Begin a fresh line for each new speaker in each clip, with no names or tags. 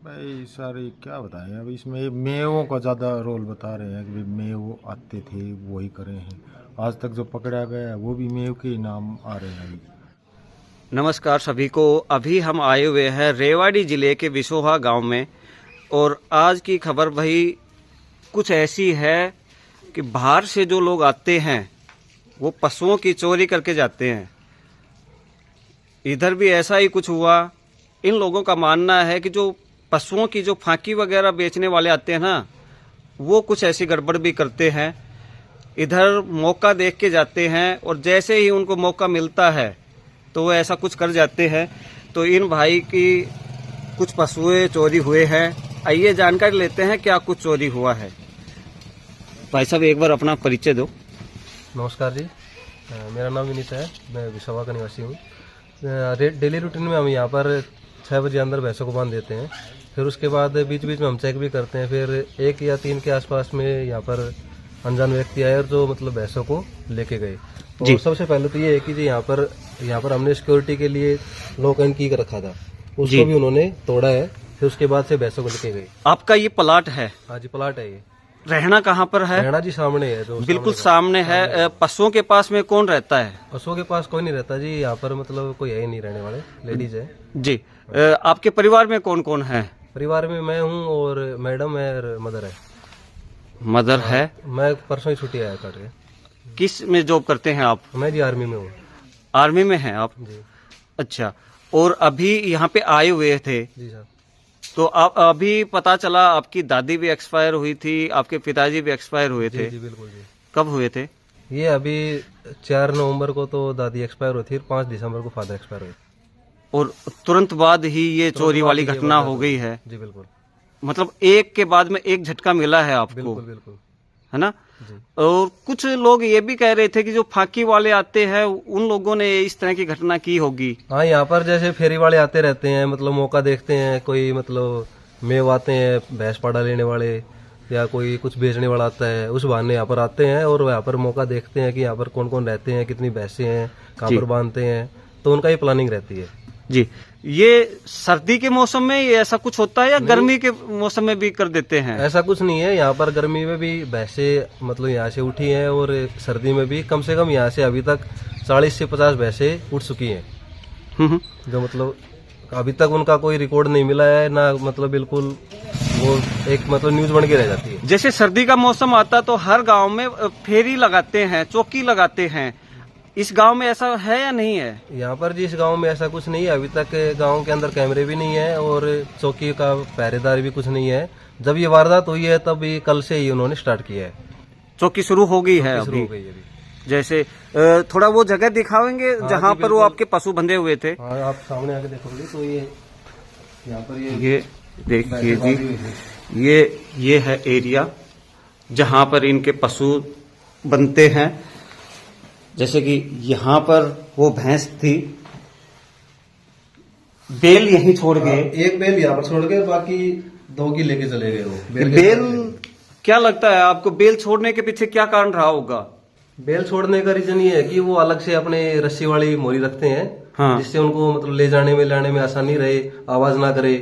भाई सारी क्या बताएं। अब इसमें मेवों का ज़्यादा रोल बता रहे हैं कि भाई मेव आते थे वही करे हैं। आज तक जो पकड़ा गया है वो भी मेव के ही नाम आ रहे हैं अभी।
नमस्कार सभी को। अभी हम आए हुए हैं रेवाड़ी जिले के विसोहा गांव में और आज की खबर भाई कुछ ऐसी है कि बाहर से जो लोग आते हैं वो पशुओं की चोरी करके जाते हैं। इधर भी ऐसा ही कुछ हुआ। इन लोगों का मानना है कि जो पशुओं की जो फांकी वगैरह बेचने वाले आते हैं ना, वो कुछ ऐसी गड़बड़ भी करते हैं। इधर मौका देख के जाते हैं और जैसे ही उनको मौका मिलता है तो वो ऐसा कुछ कर जाते हैं। तो इन भाई की कुछ पशुएं चोरी हुए हैं। आइए जानकारी लेते हैं क्या कुछ चोरी हुआ है। भाई साहब एक बार अपना परिचय दो।
नमस्कार जी, मेरा नाम विनीत है। मैं विसोवा का निवासी हूँ। डेली रूटीन में हम यहाँ पर 6 बजे अंदर भैंसों को बांध देते हैं। फिर उसके बाद बीच बीच में हम चेक भी करते हैं। फिर 1 या 3 के आसपास में यहाँ पर अनजान व्यक्ति आए और जो मतलब भैंसों को लेके गए। और सबसे पहले तो ये है कि जी यहाँ पर हमने सिक्योरिटी के लिए लॉक एंड की रखा था, उसको भी उन्होंने तोड़ा है। फिर उसके बाद से भैंसों को लेके गए।
आपका ये प्लाट है?
हाँ जी, प्लाट है। ये
रहना कहाँ पर है?
रहना जी सामने है, जो
बिल्कुल सामने है। पशुओं के पास में कौन रहता है?
पशुओं के पास कोई नहीं रहता जी। यहाँ पर मतलब कोई है ही नहीं रहने वाले, लेडीज है
जी। आपके परिवार में कौन कौन है?
परिवार में मैं हूँ और मैडम है और मदर है।
मदर है?
मैं परसों ही छुट्टी आया काट के।
किस में जॉब करते हैं आप?
मैं जी आर्मी में हूँ।
आर्मी में हैं आप?
जी।
अच्छा। और अभी यहाँ पे आए हुए थे
जी सर।
तो आप अभी पता चला आपकी दादी भी एक्सपायर हुई थी, आपके पिताजी भी एक्सपायर हुए थे।
जी बिल्कुल जी।
कब हुए थे?
ये अभी 4 नवंबर को तो दादी एक्सपायर हुई थी, 5 दिसंबर को फादर एक्सपायर हुए।
और तुरंत बाद ही ये चोरी वाली घटना हो गई है?
जी बिल्कुल।
मतलब एक के बाद में एक झटका मिला है आपको?
बिल्कुल बिल्कुल,
है ना?
जी।
और कुछ लोग ये भी कह रहे थे कि जो फांकी वाले आते हैं उन लोगों ने इस तरह की घटना की होगी।
हाँ, यहाँ पर जैसे फेरी वाले आते रहते हैं, मतलब मौका देखते हैं। कोई मतलब मेव आते हैं, भैंस पाड़ा लेने वाले या कोई कुछ बेचने वाला आता है, उस बहाने यहाँ पर आते हैं और यहाँ पर मौका देखते हैं कि यहाँ पर कौन कौन रहते हैं, कितनी भैंसें हैं, कहाँ पर बांधते हैं। तो उनका ये प्लानिंग रहती है
जी। ये सर्दी के मौसम में ये ऐसा कुछ होता है या गर्मी के मौसम में भी कर देते हैं?
ऐसा कुछ नहीं है। यहाँ पर गर्मी में भी भैंसें मतलब यहाँ से उठी हैं और सर्दी में भी कम से कम यहाँ से अभी तक 40 से 50 भैंसें उठ चुकी हैं। जो मतलब अभी तक उनका कोई रिकॉर्ड नहीं मिला है ना, मतलब बिल्कुल वो एक मतलब न्यूज बन के रह जाती है।
जैसे सर्दी का मौसम आता तो हर गांव में फेरी लगाते हैं, चौकी लगाते हैं। इस गांव में ऐसा है या नहीं है?
यहाँ पर जी इस गांव में ऐसा कुछ नहीं है। अभी तक गांव के अंदर कैमरे भी नहीं है और चौकी का पहरेदार भी कुछ नहीं है। जब ये वारदात हुई है तब कल से ही उन्होंने स्टार्ट किया है।
चौकी शुरू हो गई है
शुरू हो
अभी?
गई अभी।
जैसे थोड़ा वो जगह दिखाएंगे जहाँ पर वो आपके पशु बंधे हुए थे?
हाँ, आप सामने आके देखोगे तो ये यहाँ पर
ये देखिए जी, ये है एरिया जहाँ पर इनके पशु बनते हैं। जैसे कि यहाँ पर वो भैंस थी, बेल यहीं छोड़ गए।
एक बेल यहाँ पर छोड़ के बाकी 2 की लेके चले गए वो
बेल क्या लगता है आपको, बेल छोड़ने के पीछे क्या कारण रहा होगा?
बेल छोड़ने का रीजन ये है कि वो अलग से अपने रस्सी वाली मोरी रखते हैं।
हाँ।
जिससे उनको मतलब ले जाने में लाने में आसानी रहे, आवाज ना करे।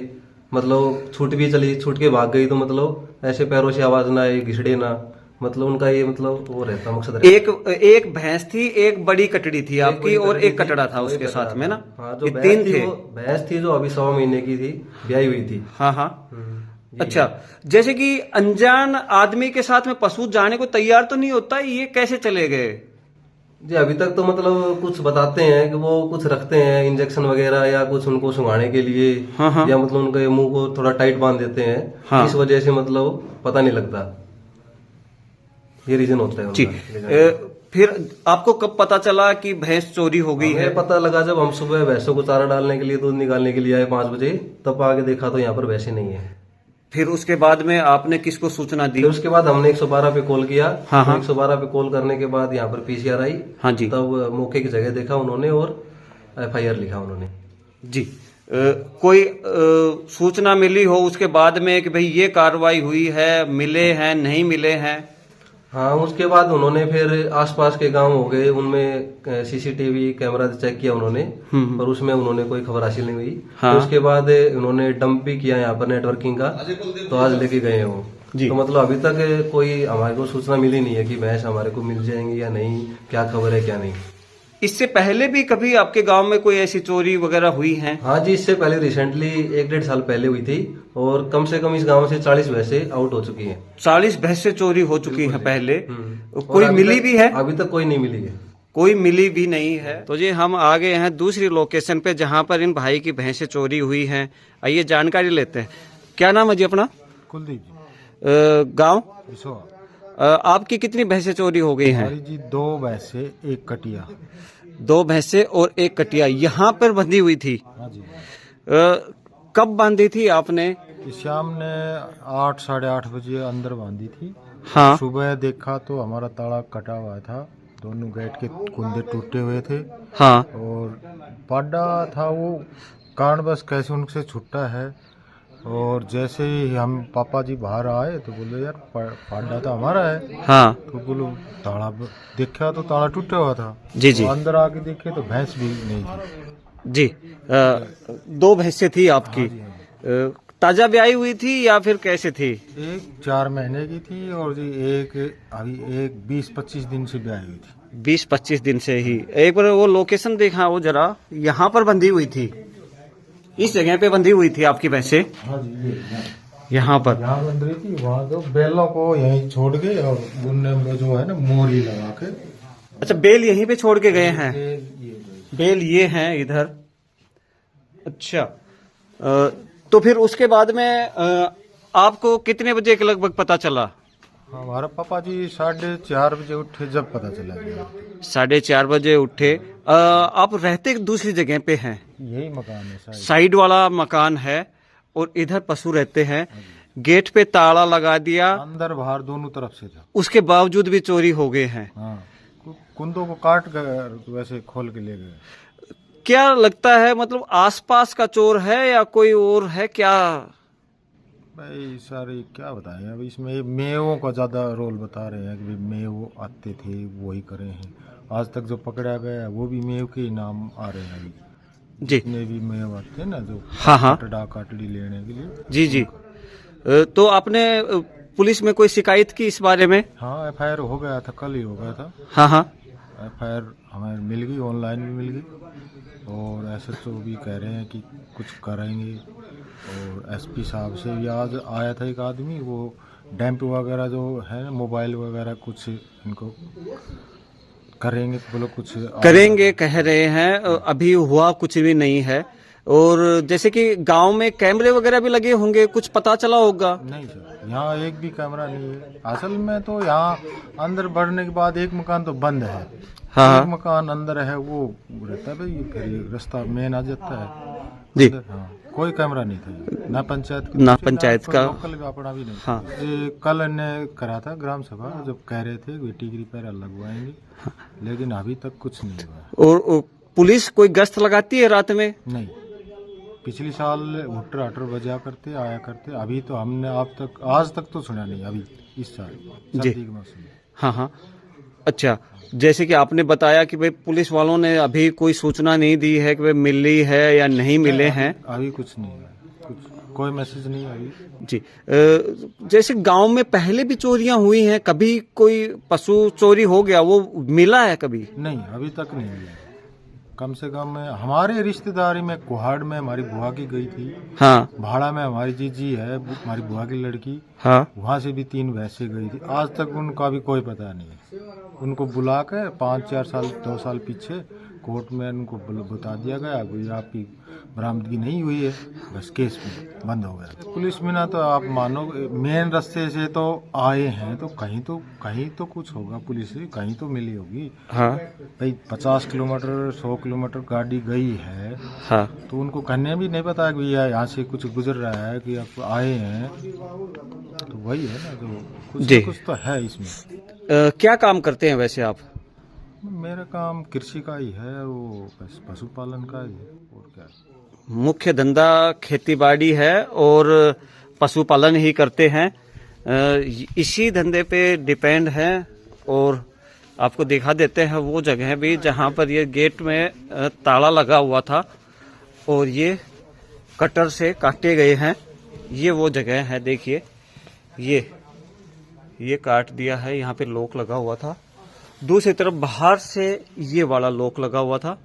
मतलब छूट भी चली, छूट के भाग गई तो मतलब ऐसे पैरों से आवाज ना आए, घिसड़े ना। मतलब उनका ये मतलब वो रहता मकसद रहता।
एक भैंस थी, एक बड़ी कटड़ी थी आपकी और एक कटड़ा था उसके साथ में ना?
हाँ, जो
ये 3 थे।
भैंस थी जो अभी 100 महीने की थी, ब्याही हुई थी।
हाँ हाँ। अच्छा, जैसे कि अनजान आदमी के साथ में पशु जाने को तैयार तो नहीं होता, ये कैसे चले गए?
जी अभी तक तो मतलब कुछ बताते हैं कि वो कुछ रखते हैं इंजेक्शन वगैरह या कुछ उनको सुंघाने के लिए।
हाँ।
या मतलब उनके मुंह को थोड़ा टाइट बांध देते हैं।
हाँ।
इस वजह से मतलब पता नहीं लगता, ये रीजन होता है
जी। फिर आपको कब पता चला कि भैंस चोरी हो गई है?
पता लगा जब हम सुबह भैंसों को चारा डालने के लिए, दूध निकालने के लिए आए 5 बजे, तब आके देखा तो यहाँ पर भैंसे नहीं है।
फिर उसके बाद में आपने किसको सूचना दी?
फिर उसके बाद हमने 112 पे कॉल किया।
हाँ।
112 पे कॉल करने के बाद यहाँ पर पीसीआर आई।
हाँ जी।
तब मौके की जगह देखा उन्होंने और FIR लिखा उन्होंने।
जी। कोई सूचना मिली हो उसके बाद में कि भाई ये कार्रवाई हुई है, मिले हैं नहीं मिले हैं?
हाँ, उसके बाद उन्होंने फिर आसपास के गांव हो गए, उनमें सीसीटीवी कैमरा चेक किया उन्होंने, पर उसमें उन्होंने कोई खबर हासिल नहीं हुई।
हाँ।
तो उसके बाद उन्होंने डंप भी किया यहाँ पर नेटवर्किंग का, तो आज लेके गए हैं वो।
जी।
तो मतलब अभी तक कोई हमारे को सूचना मिली नहीं है कि भैंस हमारे को मिल जाएंगी या नहीं, क्या खबर है क्या नहीं।
इससे पहले भी कभी आपके गांव में कोई ऐसी चोरी वगैरह हुई है?
हाँ जी, इससे पहले रिसेंटली 1-1.5 साल पहले हुई थी, और कम से कम इस गांव से 40 भैंसें आउट हो चुकी हैं।
40 भैंसें चोरी हो चुकी हैं पहले।
और
कोई
अभी
मिली
तक-
भी है?
अभी तक कोई नहीं मिली है।
कोई मिली भी नहीं है। तो जी हम आ गए हैं दूसरी लोकेशन पे जहां पर इन भाई की भैंसें चोरी हुई हैं। आइए जानकारी लेते हैं। क्या नाम है जी अपना?
कुलदीप जी,
गांव?
विशोआ।
आपकी कितनी भैंसें चोरी हो गई हैं?
हमारी जी 2 भैंसे, 1 कटिया।
2 भैंसें और 1 कटिया यहाँ पर बंधी हुई थी।
हाँ जी।
कब बांधी थी आपने?
शाम ने 8 साढ़े 8 बजे अंदर बांधी थी।
हाँ।
सुबह देखा तो हमारा ताला कटा हुआ था, दोनों गेट के कुंदे टूटे हुए थे।
हाँ।
और पाडा था, वो कारणवश कैसे उनसे छूटा है। और जैसे ही हम पापा जी बाहर आए तो बोले यार पाडा तो हमारा है।
हाँ।
तो बोलो ताला देखा तो ताला टूटा हुआ था।
जी जी।
तो अंदर आके देखे तो भैंस भी नहीं थी।
जी 2 भैंसें थी आपकी। ताजा ब्याई हुई थी या फिर कैसे थी?
एक 4 महीने की थी और जी एक अभी एक 20-25 दिन से ब्याई हुई थी।
20-25 दिन से ही। एक बार वो लोकेशन देखा वो जरा, यहाँ पर बंधी हुई थी, इस जगह पे बंधी हुई थी आपकी भैंसें।
हाँ जी,
यहाँ पर
यहाँ बंद रही थी, वहाँ तो बैलों को यहीं छोड़ के और उनने जो है ना मोरी लगा के।
अच्छा, बेल यहीं पे छोड़ के गए हैं?
ये
बेल ये हैं इधर। अच्छा, तो फिर उसके बाद में आपको कितने बजे के लगभग पता चला?
हमारा पापा जी 4:30 बजे उठे जब पता चला गया।
4:30 बजे उठे। आप रहते दूसरी जगह पे हैं?
यही मकान है
साइड वाला मकान है और इधर पशु रहते हैं। गेट पे ताला लगा दिया,
अंदर बाहर दोनों तरफ से था।
उसके बावजूद भी चोरी हो गए हैं।
हाँ, कुंदों को काट कर वैसे खोल के ले गए।
क्या लगता है, मतलब आसपास का चोर है या कोई और है क्या?
भाई सारे क्या बताएं, अब इसमें मेवों का ज्यादा रोल बता रहे हैं कि भाई मेव आते थे वही करे हैं। आज तक जो पकड़ा गया है वो भी मेव के ही नाम आ रहे हैं अभी।
जी।
जितने भी मेव आते हैं ना, जो
हाँ हाँ
काटड़ी लेने के लिए।
जी जी। तो आपने पुलिस में कोई शिकायत की इस बारे में?
हाँ, FIR हो गया था, कल ही हो गया था।
हाँ हाँ।
FIR हमें मिल गई, ऑनलाइन भी मिल गई। और SHO भी कह रहे हैं कि कुछ करेंगे। और SP साहब से भी आज आया था एक आदमी, वो डैम्प वगैरह जो है ना, मोबाइल वगैरह कुछ इनको करेंगे, बोलो कुछ
करेंगे कह रहे हैं। अभी हुआ कुछ भी नहीं है। और जैसे कि गांव में कैमरे वगैरह भी लगे होंगे, कुछ पता चला होगा?
नहीं सर, यहाँ एक भी कैमरा नहीं है। असल में तो यहाँ अंदर बढ़ने के बाद एक मकान तो बंद है।
हाँ।
एक मकान अंदर है, वो रहता है भाई, फिर ये रास्ता मेन आ जाता है
जी।
हाँ, कोई कैमरा नहीं था, ना पंचायत
ना पंचायत का।
लोकल का अपना भी नहीं।
हाँ।
ये कल ने करा था ग्राम सभा, जब कह रहे थे बेटी की रिपेयर लगवाएंगे, लेकिन अभी तक कुछ नहीं हुआ।
और पुलिस कोई गश्त लगाती है रात में?
नहीं, पिछले साल हुटर हटर बजा करते आया करते। अभी तो हमने आज तक तो सुना नहीं अभी इस साल सर्दी के मौसम में।
हाँ हाँ। अच्छा, जैसे कि आपने बताया कि भाई पुलिस वालों ने अभी कोई सूचना नहीं दी है कि भाई मिली है या नहीं मिले हैं।
अभी कुछ नहीं है, कोई मैसेज नहीं अभी।
जी। जैसे गांव में पहले भी चोरियां हुई हैं, कभी कोई पशु चोरी हो गया वो मिला है कभी?
नहीं, अभी तक नहीं मिला। कम से कम हमारे रिश्तेदारी में कुहाड़ में हमारी बुआ की गई थी।
हाँ।
भाड़ा में हमारी जीजी है, हमारी बुआ की लड़की।
हाँ।
वहाँ से भी 3 भैंसें गई थी। आज तक उनका भी कोई पता नहीं। उनको बुला कर 5-4 साल 2 साल पीछे कोर्ट में उनको बता दिया गया कि आपकी बरामदगी नहीं हुई है, बस केस में बंद हो गया। पुलिस में ना तो आप मानो, मेन रास्ते से तो आए हैं तो कहीं तो कुछ होगा, पुलिस से कहीं तो मिली होगी।
हाँ
भाई 50 किलोमीटर 100 किलोमीटर गाड़ी गई है।
हाँ।
तो उनको कहने भी नहीं पता कि भैया यहाँ से कुछ गुजर रहा है कि आप आए हैं, तो वही है ना, तो कुछ तो है इसमें।
क्या काम करते हैं वैसे आप?
मेरा काम कृषि का ही है, वो बस पशुपालन का ही है, और क्या।
मुख्य धंधा खेती बाड़ी है और पशुपालन ही करते हैं। इसी धंधे पे डिपेंड हैं। और आपको दिखा देते हैं वो जगह भी जहाँ पर ये गेट में ताला लगा हुआ था और ये कटर से काटे गए हैं। ये वो जगह है, देखिए ये काट दिया है। यहाँ पे लॉक लगा हुआ था। दूसरी तरफ बाहर से ये वाला लॉक लगा हुआ था,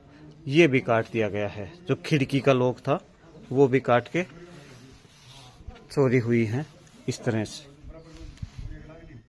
ये भी काट दिया गया है। जो खिड़की का लॉक था वो भी काट के चोरी हुई है इस तरह से।